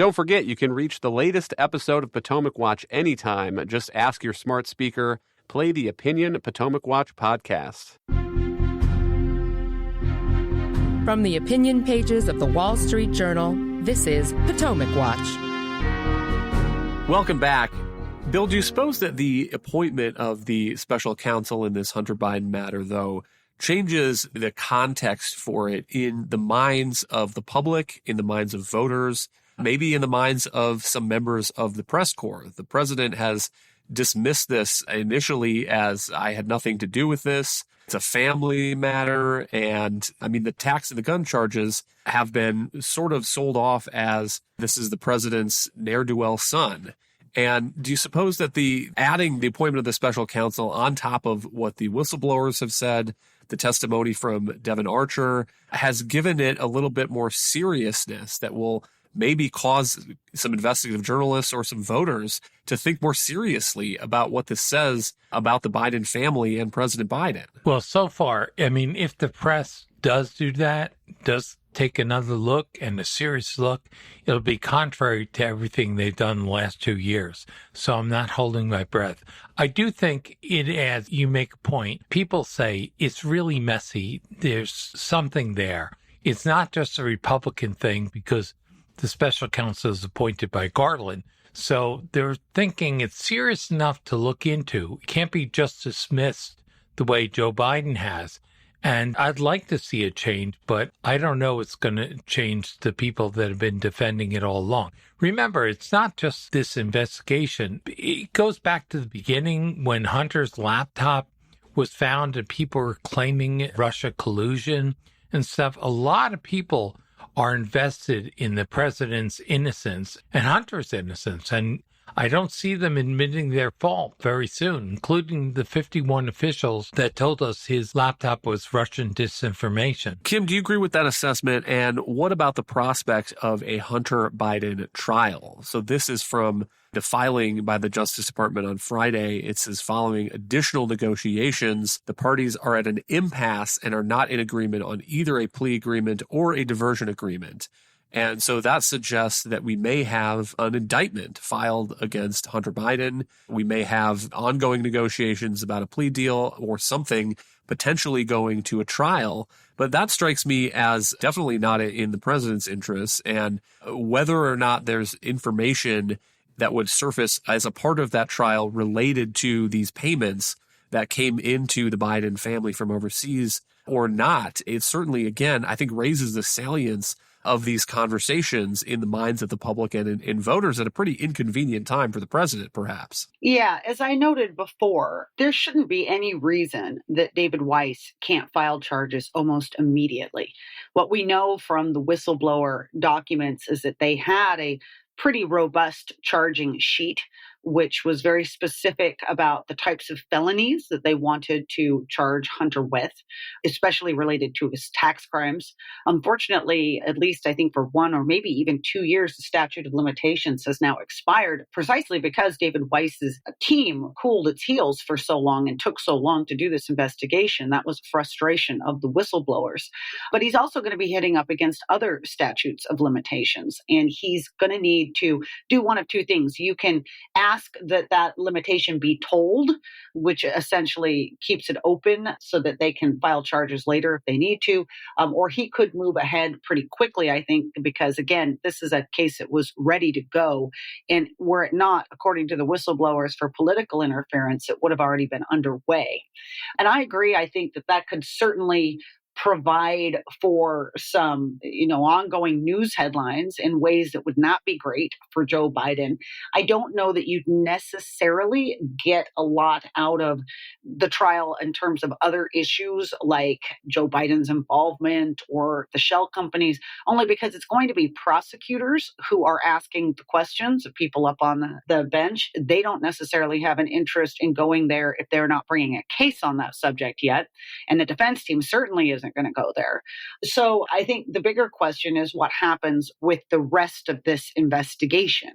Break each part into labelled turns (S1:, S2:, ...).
S1: Don't forget, you can reach the latest episode of Potomac Watch anytime. Just ask your smart speaker, play the Opinion Potomac Watch podcast.
S2: From the opinion pages of the Wall Street Journal, this is Potomac Watch.
S1: Welcome back. Bill, do you suppose that the appointment of the special counsel in this Hunter Biden matter, though, changes the context for it in the minds of the public, in the minds of voters, maybe in the minds of some members of the press corps? The president has dismissed this initially as, I had nothing to do with this. It's a family matter. And I mean, the tax and the gun charges have been sort of sold off as this is the president's ne'er-do-well son. And do you suppose that adding the appointment of the special counsel on top of what the whistleblowers have said, the testimony from Devin Archer, has given it a little bit more seriousness that will maybe cause some investigative journalists or some voters to think more seriously about what this says about the Biden family and President Biden?
S3: Well, so far, I mean, if the press does do that, does take another look and a serious look, it'll be contrary to everything they've done in the last 2 years. So I'm not holding my breath. I do think it adds, you make a point. People say it's really messy. There's something there. It's not just a Republican thing because the special counsel is appointed by Garland. So they're thinking it's serious enough to look into. It can't be just dismissed the way Joe Biden has. And I'd like to see it change, but I don't know it's going to change the people that have been defending it all along. Remember, it's not just this investigation. It goes back to the beginning when Hunter's laptop was found and people were claiming Russia collusion and stuff. A lot of people are invested in the president's innocence and Hunter's innocence. And I don't see them admitting their fault very soon, including the 51 officials that told us his laptop was Russian disinformation.
S1: Kim, do you agree with that assessment? And what about the prospect of a Hunter Biden trial? So this is from the filing by the Justice Department on Friday. It says, following additional negotiations, the parties are at an impasse and are not in agreement on either a plea agreement or a diversion agreement. And so that suggests that we may have an indictment filed against Hunter Biden. We may have ongoing negotiations about a plea deal or something potentially going to a trial. But that strikes me as definitely not in the president's interest. And whether or not there's information that would surface as a part of that trial related to these payments that came into the Biden family from overseas or not, it certainly, again, I think raises the salience of these conversations in the minds of the public and in voters at a pretty inconvenient time for the president, perhaps.
S4: Yeah, as I noted before, there shouldn't be any reason that David Weiss can't file charges almost immediately. What we know from the whistleblower documents is that they had a pretty robust charging sheet, which was very specific about the types of felonies that they wanted to charge Hunter with, especially related to his tax crimes. Unfortunately, at least I think for 1 or maybe even 2 years, the statute of limitations has now expired precisely because David Weiss's team cooled its heels for so long and took so long to do this investigation. That was frustration of the whistleblowers. But he's also going to be hitting up against other statutes of limitations, and he's going to need to do one of two things. You can ask that limitation be told, which essentially keeps it open so that they can file charges later if they need to, or he could move ahead pretty quickly, I think, because, again, this is a case that was ready to go. And were it not, according to the whistleblowers, for political interference, it would have already been underway. And I agree. I think that could certainly provide for some, ongoing news headlines in ways that would not be great for Joe Biden. I don't know that you'd necessarily get a lot out of the trial in terms of other issues like Joe Biden's involvement or the shell companies, only because it's going to be prosecutors who are asking the questions of people up on the bench. They don't necessarily have an interest in going there if they're not bringing a case on that subject yet. And the defense team certainly isn't wasn't going to go there. So I think the bigger question is what happens with the rest of this investigation.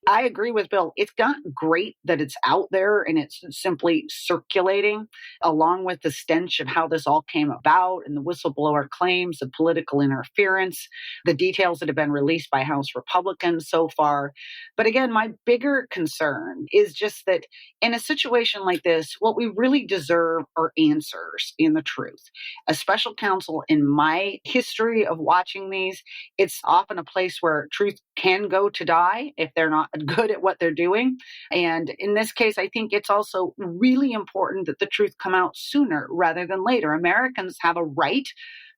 S4: I agree with Bill. It's not great that it's out there and it's simply circulating, along with the stench of how this all came about and the whistleblower claims of political interference, the details that have been released by House Republicans so far. But again, my bigger concern is just that in a situation like this, what we really deserve are answers in the truth. A special counsel, in my history of watching these, it's often a place where truth can go to die if they're not good at what they're doing. And in this case, I think it's also really important that the truth come out sooner rather than later. Americans have a right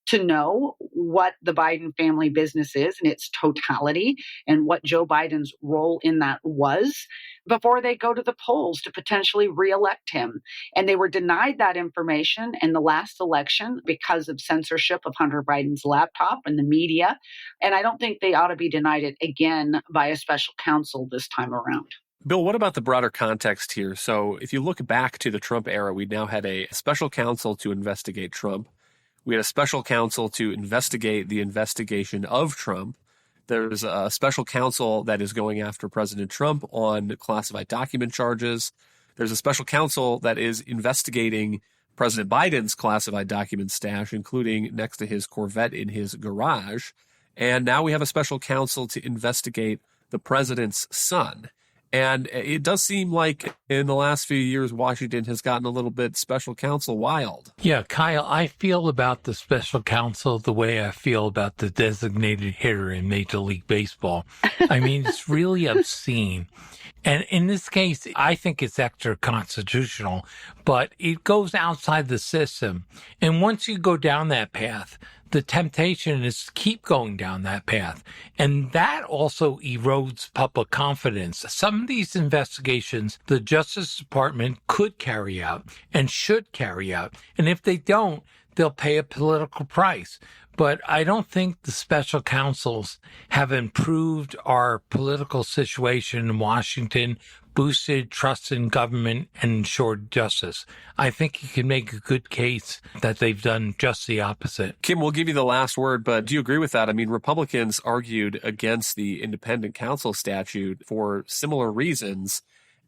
S4: to know what the Biden family business is in its totality and what Joe Biden's role in that was before they go to the polls to potentially reelect him. And they were denied that information in the last election because of censorship of Hunter Biden's laptop and the media. And I don't think they ought to be denied it again by a special counsel this time around.
S1: Bill, what about the broader context here? So if you look back to the Trump era, we now had a special counsel to investigate Trump. We had a special counsel to investigate the investigation of Trump. There's a special counsel that is going after President Trump on classified document charges. There's a special counsel that is investigating President Biden's classified document stash, including next to his Corvette in his garage. And now we have a special counsel to investigate the president's son. And it does seem like in the last few years, Washington has gotten a little bit special counsel wild.
S3: Yeah, Kyle, I feel about the special counsel the way I feel about the designated hitter in Major League Baseball. I mean, it's really obscene. And in this case, I think it's extra constitutional, but it goes outside the system. And once you go down that path, the temptation is to keep going down that path. And that also erodes public confidence. Some of these investigations, the Justice Department could carry out and should carry out. And if they don't, they'll pay a political price. But I don't think the special counsels have improved our political situation in Washington, boosted trust in government, and ensured justice. I think you can make a good case that they've done just the opposite.
S1: Kim, we'll give you the last word, but do you agree with that? I mean, Republicans argued against the independent counsel statute for similar reasons,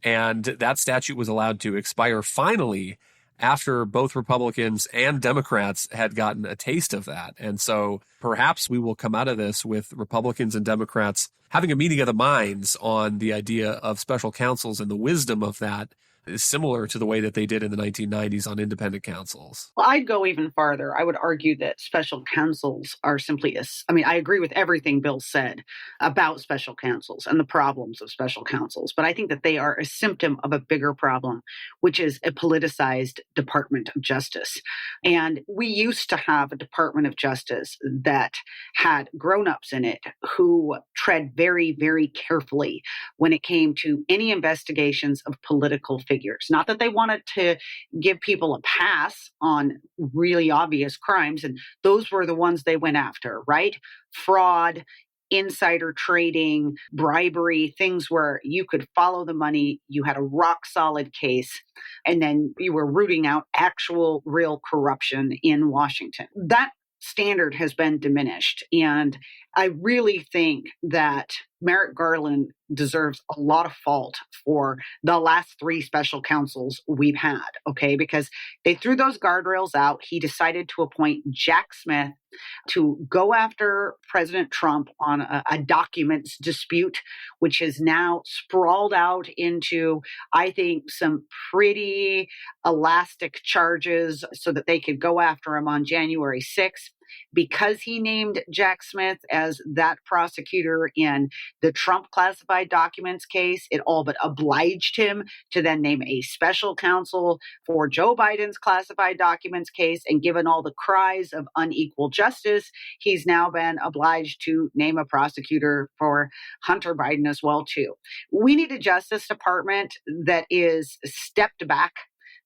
S1: and that statute was allowed to expire finally after both Republicans and Democrats had gotten a taste of that. And so perhaps we will come out of this with Republicans and Democrats having a meeting of the minds on the idea of special counsels, and the wisdom of that is similar to the way that they did in the 1990s on independent counsels.
S4: Well, I'd go even farther. I would argue that special counsels are simply I agree with everything Bill said about special counsels and the problems of special counsels, but I think that they are a symptom of a bigger problem, which is a politicized Department of Justice. And we used to have a Department of Justice that had grown-ups in it who tread very, very carefully when it came to any investigations of political figures. Not that they wanted to give people a pass on really obvious crimes, and those were the ones they went after, right? Fraud, insider trading, bribery, things where you could follow the money, you had a rock solid case, and then you were rooting out actual real corruption in Washington. That standard has been diminished. And I really think that Merrick Garland deserves a lot of fault for the last three special counsels we've had, okay? Because they threw those guardrails out. He decided to appoint Jack Smith to go after President Trump on a documents dispute, which has now sprawled out into, I think, some pretty elastic charges so that they could go after him on January 6th. Because he named Jack Smith as that prosecutor in the Trump classified documents case, it all but obliged him to then name a special counsel for Joe Biden's classified documents case. And given all the cries of unequal justice, he's now been obliged to name a prosecutor for Hunter Biden as well, too. We need a Justice Department that is stepped back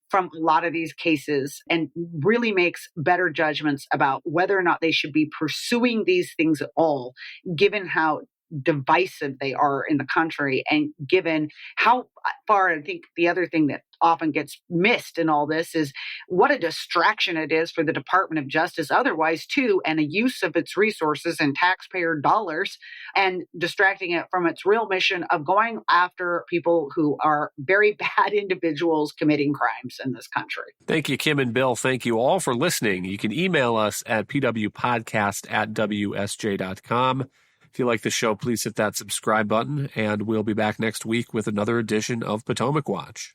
S4: from a lot of these cases and really makes better judgments about whether or not they should be pursuing these things at all, given how divisive they are in the country, and given how far, I think the other thing that often gets missed in all this is what a distraction it is for the Department of Justice otherwise too, and a use of its resources and taxpayer dollars, and distracting it from its real mission of going after people who are very bad individuals committing crimes in this country.
S1: Thank you, Kim and Bill. Thank you all for listening. You can email us at pwpodcast@wsj.com. If you like the show, please hit that subscribe button, and we'll be back next week with another edition of Potomac Watch.